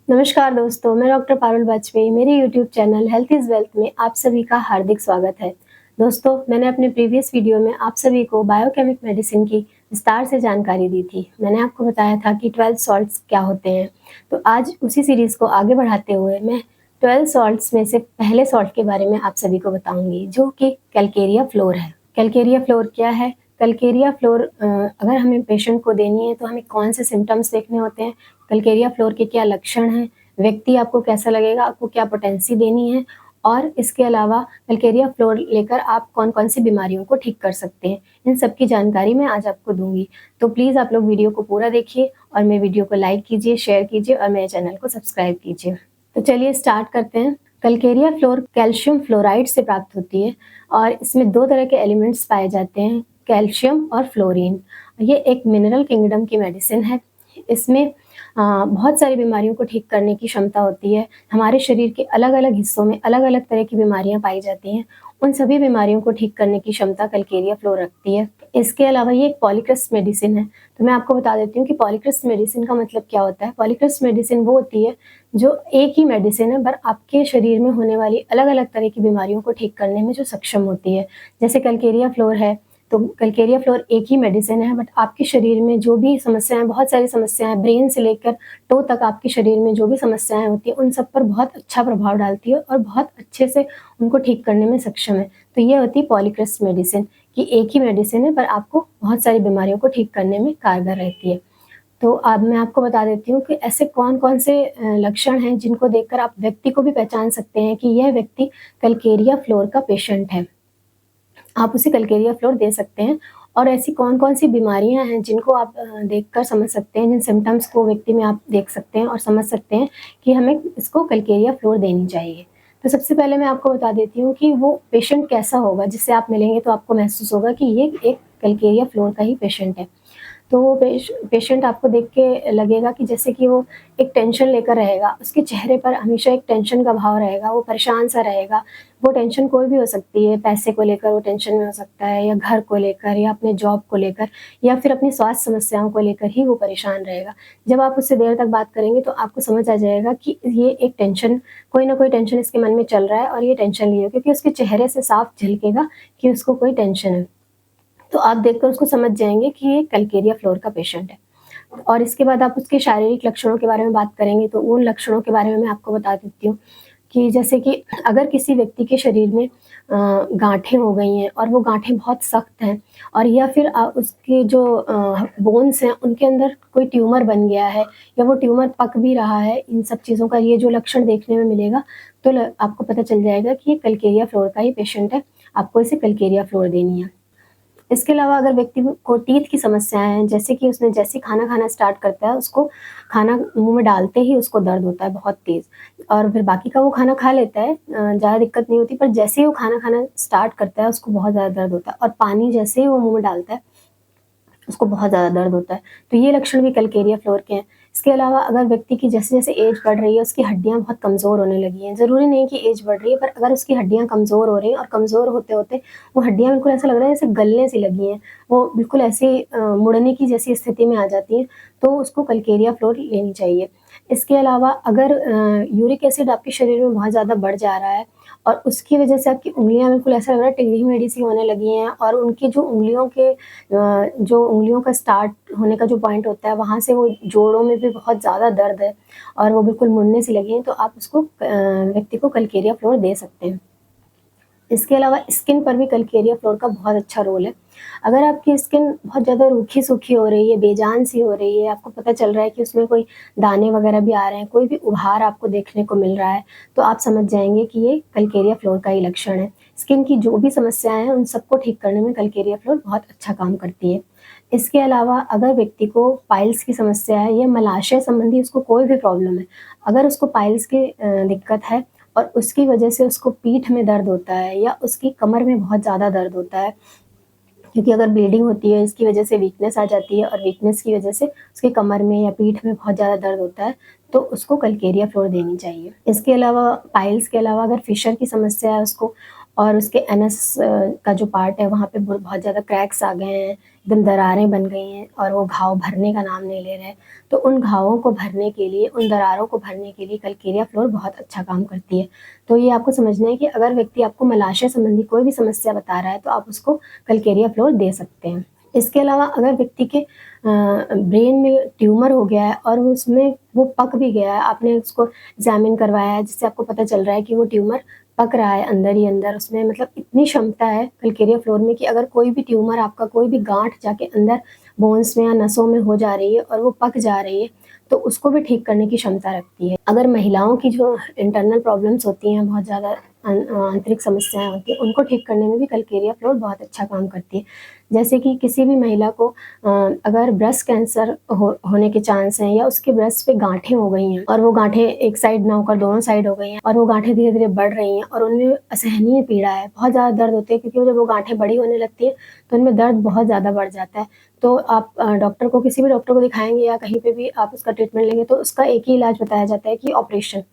नमस्कार दोस्तों, मैं डॉक्टर पारुल वाजपेयी। मेरे YouTube channel health is wealth में आप सभी का हार्दिक स्वागत है। दोस्तों, मैंने अपने प्रीवियस वीडियो में आप सभी को बायोकेमिक मेडिसिन की विस्तार से जानकारी दी थी। मैंने आपको बताया था कि 12 सॉल्ट्स क्या होते हैं। तो आज उसी सीरीज़ को आगे बढ़ाते हुए मैं 12 सॉल्ट्स में से पहले सॉल्ट के बारे में आप सभी को बताऊँगी, जो कि कैलकेरिया फ्लोर है। कैलकेरिया फ्लोर क्या है? कैलकेरिया फ्लोर अगर हमें पेशेंट को देनी है तो हमें कौन से सिम्पटम्स देखने होते हैं, कैलकेरिया फ्लोर के क्या लक्षण हैं, व्यक्ति आपको कैसा लगेगा, आपको क्या पोटेंसी देनी है और इसके अलावा कैलकेरिया फ्लोर लेकर आप कौन-कौन सी बीमारियों को ठीक कर सकते हैं। इन सब की जानकारी मैं आज आपको दूँगी। तो प्लीज़ आप लोग वीडियो को पूरा देखिए और मेरे वीडियो को लाइक कीजिए, शेयर कीजिए और मेरे चैनल को सब्सक्राइब कीजिए। तो चलिए स्टार्ट करते हैं। कैलकेरिया फ्लोर कैल्शियम फ्लोराइड से प्राप्त होती है और इसमें 2 तरह के एलिमेंट्स पाए जाते हैं, कैल्शियम और फ्लोरीन। ये एक मिनरल किंगडम की मेडिसिन है। इसमें बहुत सारी बीमारियों को ठीक करने की क्षमता होती है। हमारे शरीर के अलग-अलग हिस्सों में अलग-अलग तरह की बीमारियाँ पाई जाती हैं। उन सभी बीमारियों को ठीक करने की क्षमता कैलकेरिया फ्लोर रखती है। इसके अलावा ये एक पॉलीक्रेस्ट मेडिसिन है। तो मैं आपको बता देती हूँ कि पॉलीक्रेस्ट मेडिसिन का मतलब क्या होता है। पॉलीक्रेस्ट मेडिसिन वो होती है जो एक ही मेडिसिन है पर आपके शरीर में होने वाली अलग-अलग तरह की बीमारियों को ठीक करने में जो सक्षम होती है। जैसे कैलकेरिया फ्लोर है, तो कैलकेरिया फ्लोर एक ही मेडिसिन है बट आपके शरीर में जो भी समस्याएँ बहुत सारी समस्याएँ ब्रेन से लेकर टो तक आपके शरीर में जो भी समस्याएँ होती हैं, उन सब पर बहुत अच्छा प्रभाव डालती है और बहुत अच्छे से उनको ठीक करने में सक्षम है। तो ये होती है पॉलीक्रेस्ट मेडिसिन कि एक ही मेडिसिन है पर आपको बहुत सारी बीमारियों को ठीक करने में कारगर रहती है। तो अब मैं आपको बता देती हूँ कि ऐसे कौन-कौन से लक्षण हैं जिनको देखकर आप व्यक्ति को भी पहचान सकते हैं कि यह व्यक्ति कैलकेरिया फ्लोर का पेशेंट है। आप उसे कैलकेरिया फ्लोर दे सकते हैं और ऐसी कौन-कौन सी बीमारियाँ हैं जिनको आप देखकर समझ सकते हैं, जिन सिम्पटम्स को व्यक्ति में आप देख सकते हैं और समझ सकते हैं कि हमें इसको कैलकेरिया फ्लोर देनी चाहिए। तो सबसे पहले मैं आपको बता देती हूँ कि वो पेशेंट कैसा होगा, जिससे आप मिलेंगे तो आपको महसूस होगा कि ये एक कैलकेरिया फ्लोर का ही पेशेंट है। तो वो पेशेंट आपको देख के लगेगा कि जैसे कि वो एक टेंशन लेकर रहेगा, उसके चेहरे पर हमेशा एक टेंशन का भाव रहेगा, वो परेशान-सा रहेगा। वो टेंशन कोई भी हो सकती है, पैसे को लेकर वो टेंशन में हो सकता है या घर को लेकर या अपने जॉब को लेकर या फिर अपनी स्वास्थ्य समस्याओं को लेकर ही वो परेशान रहेगा। जब आप उससे देर तक बात करेंगे तो आपको समझ आ जाएगा कि ये एक टेंशन कोई ना कोई टेंशन इसके मन में चल रहा है और ये टेंशन लिए क्योंकि उसके चेहरे से साफ झलकेगा कि उसको कोई टेंशन है। तो आप देखकर उसको समझ जाएँगे कि ये कैलकेरिया फ्लोर का पेशेंट है। और इसके बाद आप उसके शारीरिक लक्षणों के बारे में बात करेंगे तो उन लक्षणों के बारे में मैं आपको बता देती हूँ कि जैसे कि अगर किसी व्यक्ति के शरीर में गाँठें हो गई हैं और वो गाँठें बहुत सख्त हैं और या फिर उसके जो बोन्स हैं उनके अंदर कोई ट्यूमर बन गया है या वो ट्यूमर पक भी रहा है, इन सब चीज़ों का ये जो लक्षण देखने में मिलेगा तो आपको पता चल जाएगा कि ये कैलकेरिया फ्लोर का ही पेशेंट है, आपको इसे कैलकेरिया फ्लोर देनी है। इसके अलावा अगर व्यक्ति को टीथ की समस्याएँ हैं, जैसे कि उसने जैसे ही खाना खाना स्टार्ट करता है, उसको खाना मुँह में डालते ही उसको दर्द होता है बहुत तेज़ और फिर बाकी का वो खाना खा लेता है, ज़्यादा दिक्कत नहीं होती, पर जैसे ही वो खाना खाना स्टार्ट करता है, उसको बहुत ज़्यादा दर्द होता है और पानी जैसे ही वो मुँह में डालता है, उसको बहुत ज़्यादा दर्द होता है। तो ये लक्षण भी कैलकेरिया फ्लोर के हैं। इसके अलावा अगर व्यक्ति की जैसे-जैसे एज बढ़ रही है, उसकी हड्डियाँ बहुत कमज़ोर होने लगी हैं। ज़रूरी नहीं कि एज बढ़ रही है, पर अगर उसकी हड्डियाँ कमज़ोर हो रही हैं और कमज़ोर होते-होते वो हड्डियाँ बिल्कुल ऐसा लग रहा है जैसे गलने सी लगी हैं। वो बिल्कुल ऐसे मुड़ने की जैसी स्थिति में आ जाती हैं, तो उसको कैलकेरिया फ्लोर लेनी चाहिए। इसके अलावा अगर यूरिक एसिड आपके शरीर में बहुत ज़्यादा बढ़ जा रहा है और उसकी वजह से आपकी उँगलियाँ बिल्कुल ऐसा लग रहा है टेढ़ी-मेढ़ी सी होने लगी हैं और उनकी जो उँगलियों के जो उँगलियों का स्टार्ट होने का जो पॉइंट होता है, वहाँ से वो जोड़ों में भी बहुत ज़्यादा दर्द है और वो बिल्कुल मुड़ने सी लगी हैं, तो आप उसको व्यक्ति को कैलकेरिया फ्लोर दे सकते हैं। इसके अलावा स्किन पर भी कैलकेरिया फ्लोर का बहुत अच्छा रोल है। अगर आपकी स्किन बहुत ज़्यादा रूखी-सूखी हो रही है, बेजान-सी हो रही है, आपको पता चल रहा है कि उसमें कोई दाने वगैरह भी आ रहे हैं, कोई भी उभार आपको देखने को मिल रहा है, तो आप समझ जाएँगे कि ये कैलकेरिया फ्लोर का ही लक्षण है। स्किन की जो भी समस्याएँ हैं, उन सबको ठीक करने में कैलकेरिया फ्लोर बहुत अच्छा काम करती है। इसके अलावा अगर व्यक्ति को पाइल्स की समस्या है या मलाशय संबंधी उसको कोई भी प्रॉब्लम है, अगर उसको पाइल्स की दिक्कत है और उसकी वजह से उसको पीठ में दर्द होता है या उसकी कमर में बहुत ज़्यादा दर्द होता है, क्योंकि अगर ब्लीडिंग होती है इसकी वजह से वीकनेस आ जाती है और वीकनेस की वजह से उसकी कमर में या पीठ में बहुत ज़्यादा दर्द होता है, तो उसको कैलकेरिया फ्लोर देनी चाहिए। इसके अलावा पाइल्स के अलावा अगर फिशर की समस्या है उसको और उसके एनस का जो पार्ट है वहाँ पे बहुत ज़्यादा क्रैक्स आ गए हैं, एकदम दरारें बन गई हैं और वो घाव भरने का नाम नहीं ले रहे हैं। तो उन घावों को भरने के लिए, उन दरारों को भरने के लिए कलकेरिया फ्लोर बहुत अच्छा काम करती है। तो ये आपको समझना है कि अगर व्यक्ति आपको मलाशय संबंधी कोई भी समस्या बता रहा है तो आप उसको कलकेरिया फ्लोर दे सकते हैं। इसके अलावा अगर व्यक्ति के ब्रेन में ट्यूमर हो गया है और उसमें वो पक भी गया है, आपने उसको एग्जामिन करवाया है जिससे आपको पता चल रहा है कि वो ट्यूमर पक रहा है अंदर ही अंदर, उसमें मतलब इतनी क्षमता है कलकेरिया फ्लोर में कि अगर कोई भी ट्यूमर, आपका कोई भी गांठ जाके अंदर बोन्स में या नसों में हो जा रही है और वो पक जा रही है तो उसको भी ठीक करने की क्षमता रखती है। अगर महिलाओं की जो इंटरनल प्रॉब्लम्स होती हैं, बहुत ज़्यादा आंतरिक समस्याएं होती हैं, उनको ठीक करने में भी कलकेरिया फ्लोर बहुत अच्छा काम करती है। जैसे कि किसी भी महिला को अगर ब्रेस्ट कैंसर होने के चांस हैं या उसके ब्रेस्ट पे गांठें हो गई हैं और वो गांठें एक साइड ना होकर दोनों साइड हो गई हैं और वो गांठें धीरे धीरे बढ़ रही हैं और उनमें असहनीय पीड़ा है, बहुत ज़्यादा दर्द होते हैं, क्योंकि जब वो गांठें बड़ी होने लगती है तो उनमें दर्द बहुत ज़्यादा बढ़ जाता है। तो आप डॉक्टर को, किसी भी डॉक्टर को दिखाएंगे या कहीं पे भी आप उसका ट्रीटमेंट लेंगे तो उसका एक ही इलाज बताया जाता है कि ऑपरेशन।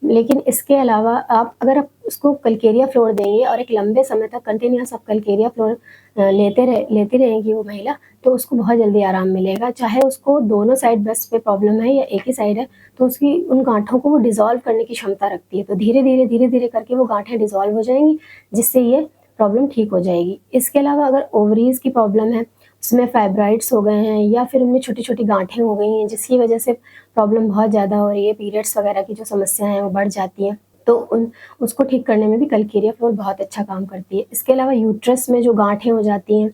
लेकिन इसके अलावा अगर आप उसको कलकेरिया फ्लोर देंगे और एक लंबे समय तक कंटिन्यूअस आप कलकेरिया फ्लोर लेती रहेगी वो महिला, तो उसको बहुत जल्दी आराम मिलेगा। चाहे उसको दोनों साइड ब्रेस्ट पे प्रॉब्लम है या एक ही साइड है, तो उसकी उन गांठों को वो डिसॉल्व करने की क्षमता रखती है। तो धीरे धीरे करके वो गांठें डिसॉल्व हो जाएंगी, जिससे ये प्रॉब्लम ठीक हो जाएगी। इसके अलावा अगर ओवरीज की प्रॉब्लम है, उसमें फाइब्राइड्स हो गए हैं या फिर उनमें छोटी छोटी गांठें हो गई हैं जिसकी वजह से प्रॉब्लम बहुत ज़्यादा हो रही है, पीरियड्स वगैरह की जो समस्याएं हैं वो बढ़ जाती हैं, तो उसको ठीक करने में भी कलकेरिया फ्लोर बहुत अच्छा काम करती है। इसके अलावा यूट्रस में जो गांठें हो जाती हैं,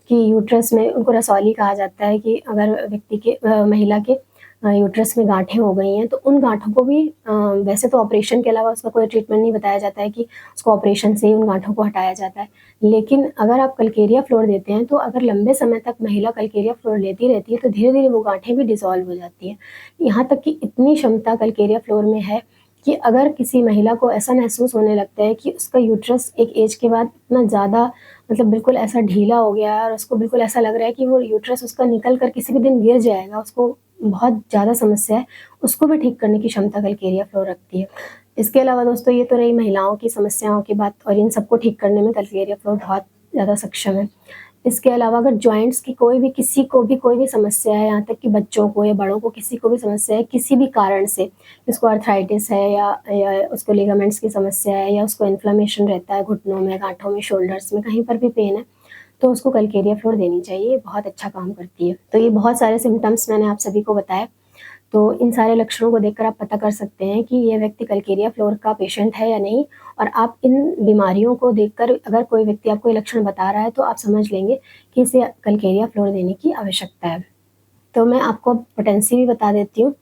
कि यूट्रस में, उनको रसौली कहा जाता है, कि अगर व्यक्ति के महिला के यूट्रस में गांठें हो गई हैं तो उन गांठों को भी वैसे तो ऑपरेशन के अलावा उसका कोई ट्रीटमेंट नहीं बताया जाता है कि उसको ऑपरेशन से ही उन गांठों को हटाया जाता है। लेकिन अगर आप कलकेरिया फ्लोर देते हैं तो अगर लंबे समय तक महिला कलकेरिया फ्लोर लेती रहती है तो धीरे धीरे वो गांठें भी डिसॉल्व हो जाती हैं। यहाँ तक कि इतनी क्षमता कलकेरिया फ्लोर में है कि अगर किसी महिला को ऐसा महसूस होने लगता है कि उसका यूट्रस एक एज के बाद इतना ज़्यादा, मतलब बिल्कुल ऐसा ढीला हो गया है और उसको बिल्कुल ऐसा लग रहा है कि वो यूट्रस उसका निकल कर किसी भी दिन गिर जाएगा, उसको बहुत ज़्यादा समस्या है, उसको भी ठीक करने की क्षमता कलकेरिया फ्लोर रखती है। इसके अलावा दोस्तों, ये तो रही महिलाओं की समस्याओं की बात, और इन सबको ठीक करने में कलकेरिया फ्लोर बहुत ज़्यादा सक्षम है। इसके अलावा अगर जॉइंट्स की किसी को भी कोई भी समस्या है, यहाँ तक कि बच्चों को या बड़ों को किसी को भी समस्या है किसी भी कारण से, उसको आर्थराइटिस है या उसको लिगामेंट्स की समस्या है या उसको इन्फ्लेमेशन रहता है घुटनों में, गांठों में, शोल्डर्स में, कहीं पर भी पेन है, तो उसको कलकेरिया फ्लोर देनी चाहिए, बहुत अच्छा काम करती है। तो ये बहुत सारे सिम्टम्स मैंने आप सभी को बताए, तो इन सारे लक्षणों को देखकर आप पता कर सकते हैं कि ये व्यक्ति कलकेरिया फ्लोर का पेशेंट है या नहीं। और आप इन बीमारियों को देखकर, अगर कोई व्यक्ति आपको ये लक्षण बता रहा है तो आप समझ लेंगे कि इसे कलकेरिया फ्लोर देने की आवश्यकता है। तो मैं आपको पोटेंसी भी बता देती हूँ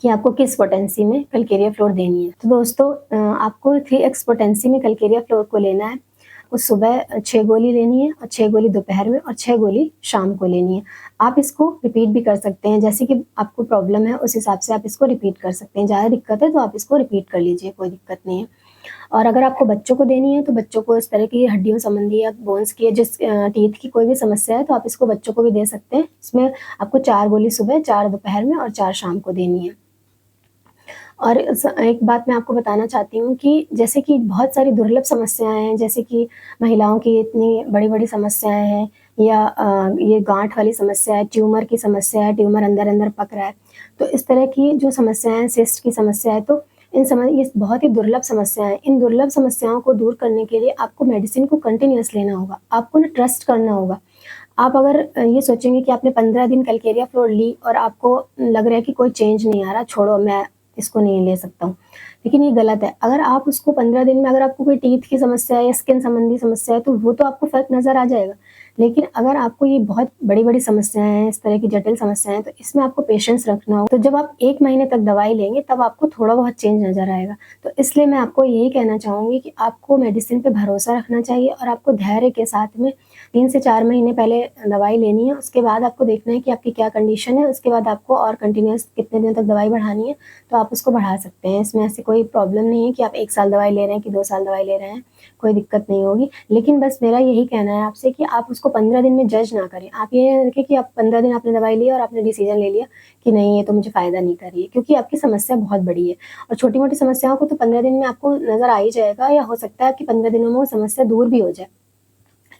कि आपको किस पोटेंसी में कलकेरिया फ्लोर देनी है। तो दोस्तों, आपको 3x पोटेंसी में कलकेरिया फ्लोर को लेना है। उस सुबह 6 गोली लेनी है और 6 गोली दोपहर में और 6 गोली शाम को लेनी है। आप इसको रिपीट भी कर सकते हैं, जैसे कि आपको प्रॉब्लम है उस हिसाब से आप इसको रिपीट कर सकते हैं। ज़्यादा दिक्कत है तो आप इसको रिपीट कर लीजिए, कोई दिक्कत नहीं है। और अगर आपको बच्चों को देनी है तो बच्चों को इस तरह की हड्डियों संबंधी या बोन्स की, जिस टीथ की कोई भी समस्या है तो आप इसको बच्चों को भी दे सकते हैं। इसमें आपको 4 गोली सुबह, 4 दोपहर में और 4 शाम को देनी है। और एक बात मैं आपको बताना चाहती हूँ कि जैसे कि बहुत सारी दुर्लभ समस्याएं हैं, जैसे कि महिलाओं की इतनी बड़ी बड़ी समस्याएं हैं या ये गांठ वाली समस्या है, ट्यूमर की समस्या है, ट्यूमर अंदर अंदर पक रहा है, तो इस तरह की जो समस्याएं हैं, सिस्ट की समस्या है, तो ये बहुत ही दुर्लभ समस्या है। इन दुर्लभ समस्याओं को दूर करने के लिए आपको मेडिसिन को कंटिन्यूअस लेना होगा, आपको ना ट्रस्ट करना होगा। आप अगर ये सोचेंगे कि आपने 15 दिन कलकेरिया फ्लोर ली और आपको लग रहा है कि कोई चेंज नहीं आ रहा, छोड़ो मैं इसको नहीं ले सकता हूँ, लेकिन ये गलत है। अगर आप उसको 15 दिन में, अगर आपको कोई टीथ की समस्या है या स्किन संबंधी समस्या है तो वो तो आपको फर्क नजर आ जाएगा। लेकिन अगर आपको ये बहुत बड़ी बड़ी समस्याएं हैं, इस तरह की जटिल समस्याएं हैं, तो इसमें आपको पेशेंस रखना होगा। तो जब आप 1 महीने तक दवाई लेंगे तब आपको थोड़ा बहुत चेंज नजर आएगा। तो इसलिए मैं आपको यही कहना चाहूँगी कि आपको मेडिसिन पे भरोसा रखना चाहिए और आपको धैर्य के साथ में 3 से 4 महीने पहले दवाई लेनी है, उसके बाद आपको देखना है कि आपकी क्या कंडीशन है, उसके बाद आपको और कंटिन्यूअस कितने दिन तक दवाई बढ़ानी है, तो आप उसको बढ़ा सकते हैं। इसमें ऐसी कोई प्रॉब्लम नहीं है कि आप 1 साल दवाई ले रहे हैं कि 2 साल दवाई ले रहे हैं, कोई दिक्कत नहीं होगी। लेकिन बस मेरा यही कहना है आपसे कि आप उसको 15 दिन में जज ना करें। आप ये ना रखें कि आप 15 दिन आपने दवाई ली और आपने डिसीजन ले लिया कि नहीं, ये तो मुझे फ़ायदा नहीं कर रही है, क्योंकि आपकी समस्या बहुत बड़ी है और छोटी-मोटी समस्याओं को तो 15 दिन में आपको नज़र आ ही जाएगा, या हो सकता है कि 15 दिनों में वो समस्या दूर भी हो जाए।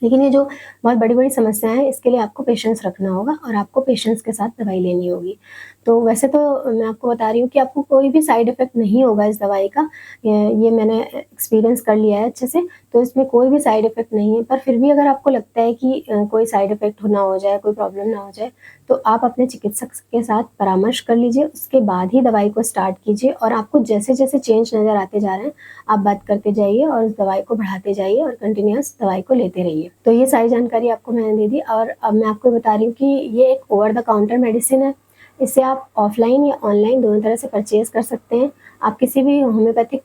लेकिन ये जो बहुत बड़ी-बड़ी समस्याएँ हैं, इसके लिए आपको पेशेंस रखना होगा और आपको पेशेंस के साथ दवाई लेनी होगी। तो वैसे तो मैं आपको बता रही हूँ कि आपको कोई भी साइड इफ़ेक्ट नहीं होगा इस दवाई का। ये मैंने एक्सपीरियंस कर लिया है अच्छे से, तो इसमें कोई भी साइड इफ़ेक्ट नहीं है। पर फिर भी अगर आपको लगता है कि कोई साइड इफ़ेक्ट ना हो जाए, कोई प्रॉब्लम ना हो जाए, तो आप अपने चिकित्सक के साथ परामर्श कर लीजिए, उसके बाद ही दवाई को स्टार्ट कीजिए और आपको जैसे-जैसे चेंज नज़र आते जा रहे हैं, आप बात करते जाइए और उस दवाई को बढ़ाते जाइए और कंटिन्यूअस दवाई को लेते रहिए। तो ये सारी जानकारी आपको मैंने दे दी और अब मैं आपको बता रही हूँ कि ये एक ओवर द काउंटर मेडिसिन है। इसे आप ऑफ़लाइन या ऑनलाइन दोनों तरह से परचेज़ कर सकते हैं। आप किसी भी होम्योपैथिक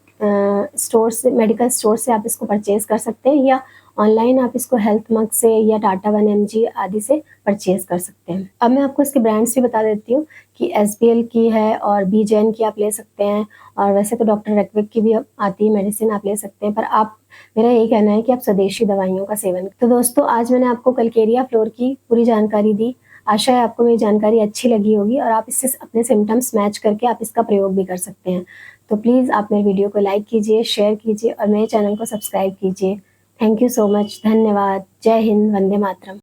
स्टोर से, मेडिकल स्टोर से आप इसको परचेज़ कर सकते हैं, या ऑनलाइन आप इसको हेल्थ मग से या टाटा 1mg आदि से परचेज़ कर सकते हैं। अब मैं आपको इसके ब्रांड्स भी बता देती हूँ कि एसबीएल की है और बीजेन की आप ले सकते हैं, और वैसे तो डॉक्टर रेकविक की भी आती है मेडिसिन, आप ले सकते हैं। पर आप, मेरा यही कहना है कि आप स्वदेशी दवाइयों का सेवन करें। तो दोस्तों, आज मैंने आपको कलकेरिया फ्लोर की पूरी जानकारी दी। आशा है आपको मेरी जानकारी अच्छी लगी होगी और आप इससे अपने सिम्पटम्स मैच करके आप इसका प्रयोग भी कर सकते हैं। तो प्लीज़ आप मेरे वीडियो को लाइक कीजिए, शेयर कीजिए और मेरे चैनल को सब्सक्राइब कीजिए। Thank you so much. धन्यवाद। जय हिंद। वंदे मातरम।